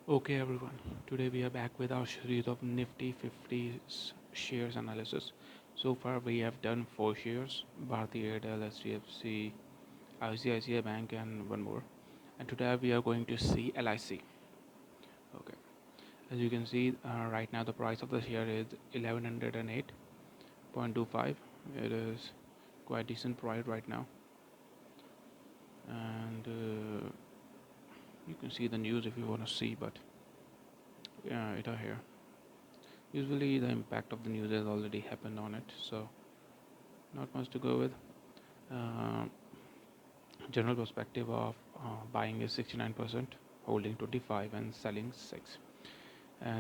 Okay everyone, today we are back with our series of Nifty 50 shares analysis. So far we have done 4 shares, Bharti Airtel, HDFC, ICICI Bank and one more. And today we are going to see LIC. Okay, as you can see right now the price of the share is 1108.25. It is quite decent price right now. And you can see the news if you want to see, but it are here. Usually the impact of the news has already happened on it, so not much to go with. Uh, General perspective of buying is 69%, holding 25 and selling 6.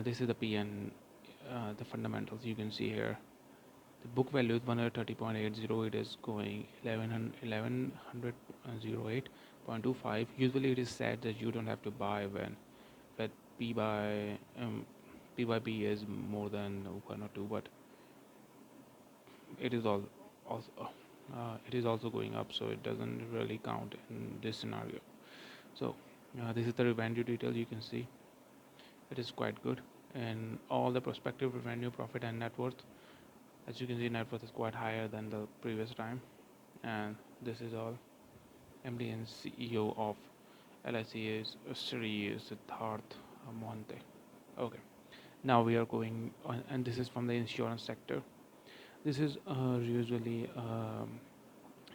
This is the PN, the fundamentals you can see here. The book value is 130.80. It is going 1108.25. Usually it is said that you don't have to buy when P by P by B is more than 1 or 2, but it is also going up, so it doesn't really count in this scenario. So this is the revenue detail. You can see it is quite good, and all the prospective revenue, profit and net worth. As you can see, net worth is quite higher than the previous time. And this is all. MD and CEO of LIC is Sri Siddharth Mohante. Okay, now we are going on, and this is from the insurance sector. This is usually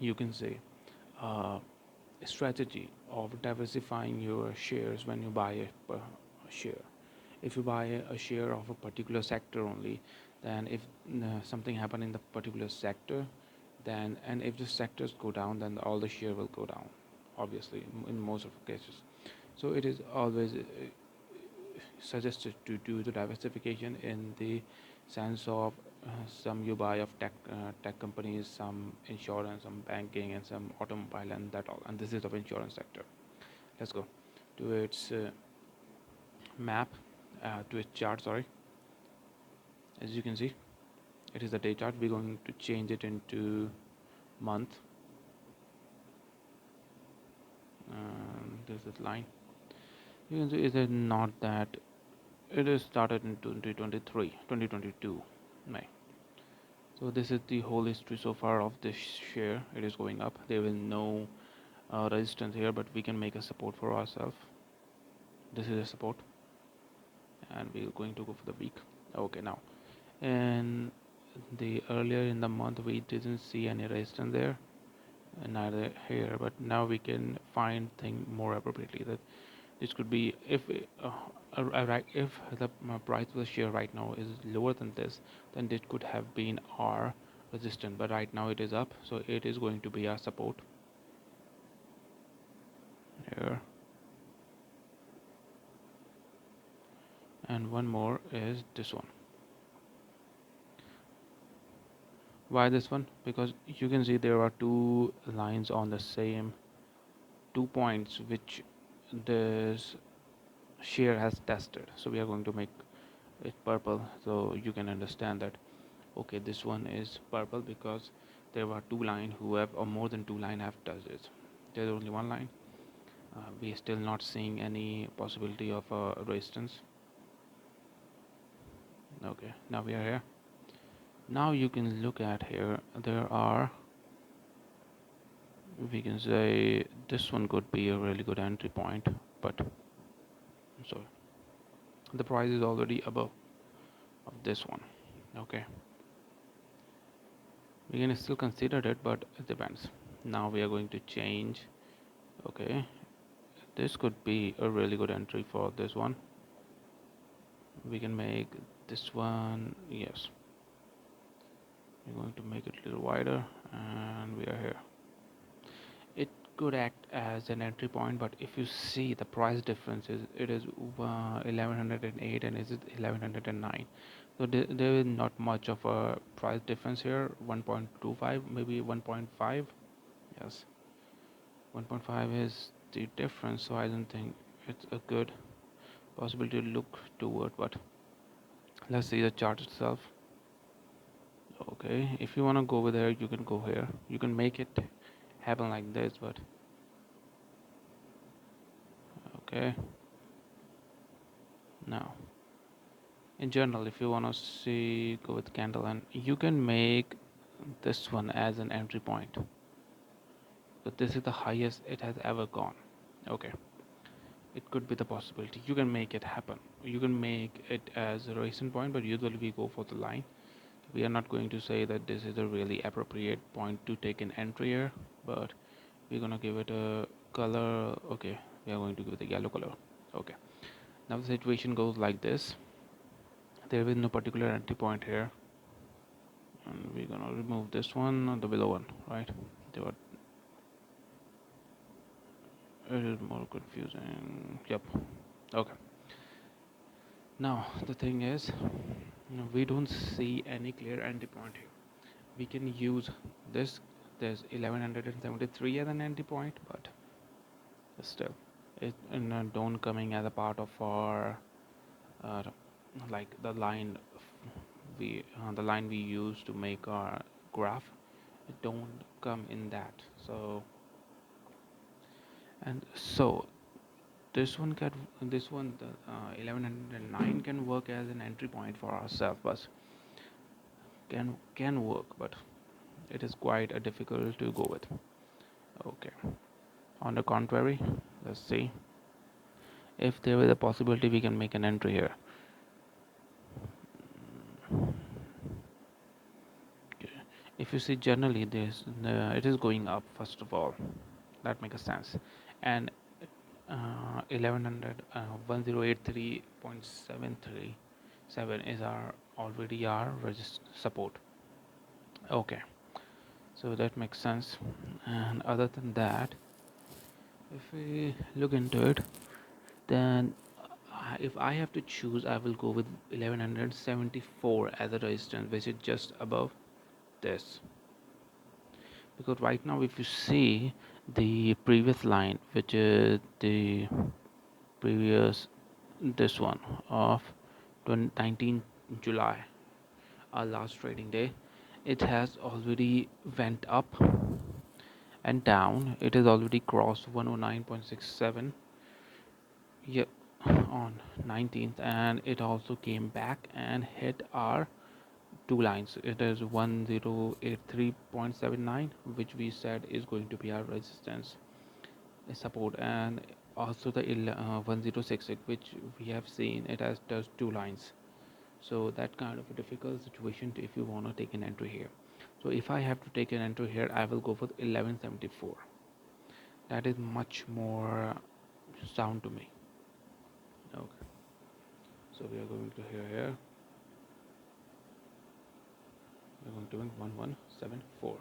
you can say uh, strategy of diversifying your shares when you buy a share. If you buy a share of a particular sector only, then if something happen in the particular sector, then and if the sectors go down, then all the share will go down, obviously in most of the cases. So it is always suggested to do the diversification in the sense of some you buy of tech companies, some insurance, some banking, and some automobile, and that all. And this is of insurance sector. Let's go to its map, to its chart. Sorry, as you can see, it is the day chart. We're going to change it into month. This is line. You can see it is not that. It is started in 2023, 2022, May. So this is the whole history so far of this share. It is going up. There is no resistance here, but we can make a support for ourselves. This is a support, and we're going to go for the week. Okay, now, and the earlier in the month we didn't see any resistance there, and neither here, but now we can find thing more appropriately that this could be if the price of the share right now is lower than this, then this could have been our resistance, but right now it is up, so it is going to be our support here. And one more is this one. Why this one? Because you can see there are two lines on the same 2 points which this share has tested, so we are going to make it purple, so you can understand that okay, this one is purple because there were two line who have, or more than two line have touched it. There's only one line. We are still not seeing any possibility of resistance. Okay, now we are here. Now you can look at here, there are, we can say this one could be a really good entry point, but so the price is already above of this one. Okay, we can still consider it, but it depends. Now we are going to change. Okay, this could be a really good entry for this one. We can make this one, yes, we're going to make it a little wider, and we are here. It could act as an entry point, but if you see the price difference is, it is 1108 and is it 1109, so there is not much of a price difference here. 1.25, maybe 1.5. Yes, 1.5 is the difference, so I don't think it's a good possibility to look toward. But let's see the chart itself. Okay, if you want to go over there, you can go here. You can make it happen like this, but okay, Now in general, if you want to see go with candle, and you can make this one as an entry point, but this is the highest it has ever gone. Okay, it could be the possibility you can make it happen. You can make it as a recent point, but usually we go for the line. We are not going to say that this is a really appropriate point to take an entry here, but we're gonna give it a color. Okay, we are going to give it a yellow color. Okay, now the situation goes like this. There is no particular entry point here, and we're gonna remove this one, the below one, right? They were, it is more confusing. Yep. Okay. Now the thing is, we don't see any clear entry point here. We can use this. There's 1173 as an entry point, but still, it don't coming as a part of our uh, like the line we use to make our graph. It don't come in that. So and so this one the 1109 can work as an entry point for ourselves, but can work, but it is quite a difficult to go with. Okay, on the contrary, let's see if there is a possibility we can make an entry here. Okay. If you see generally this it is going up first of all, that makes sense, and 1100 1083.737 is our already our support. Okay, so that makes sense. And other than that, if we look into it, then if I have to choose, I will go with 1174 as a resistance, which is just above this. Because right now, if you see the previous line, which is the previous this one of 19 July, our last trading day, it has already went up and down. It has already crossed 109.67, yeah, on 19th, and it also came back and hit our two lines. It is 1083.79, which we said is going to be our resistance support, and also the 1066, which we have seen it has just two lines. So that kind of a difficult situation if you want to take an entry here. So if I have to take an entry here, I will go for 1174. That is much more sound to me. Okay, so we are going to here, we're going to 1174.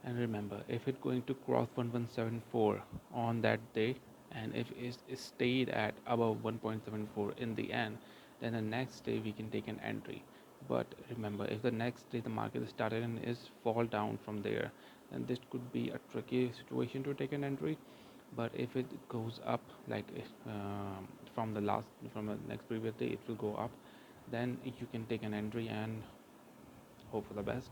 And remember, if it's going to cross 1174 on that day, and if it stayed at above 1.74 in the end, then the next day we can take an entry. But remember, if the next day the market started and is fall down from there, then this could be a tricky situation to take an entry. But if it goes up, like from the next previous day, it will go up, then you can take an entry and hope for the best.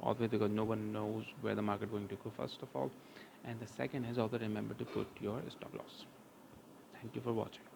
Always, because no one knows where the market going to go, first of all, and the second is also remember to put your stop loss. Thank you for watching.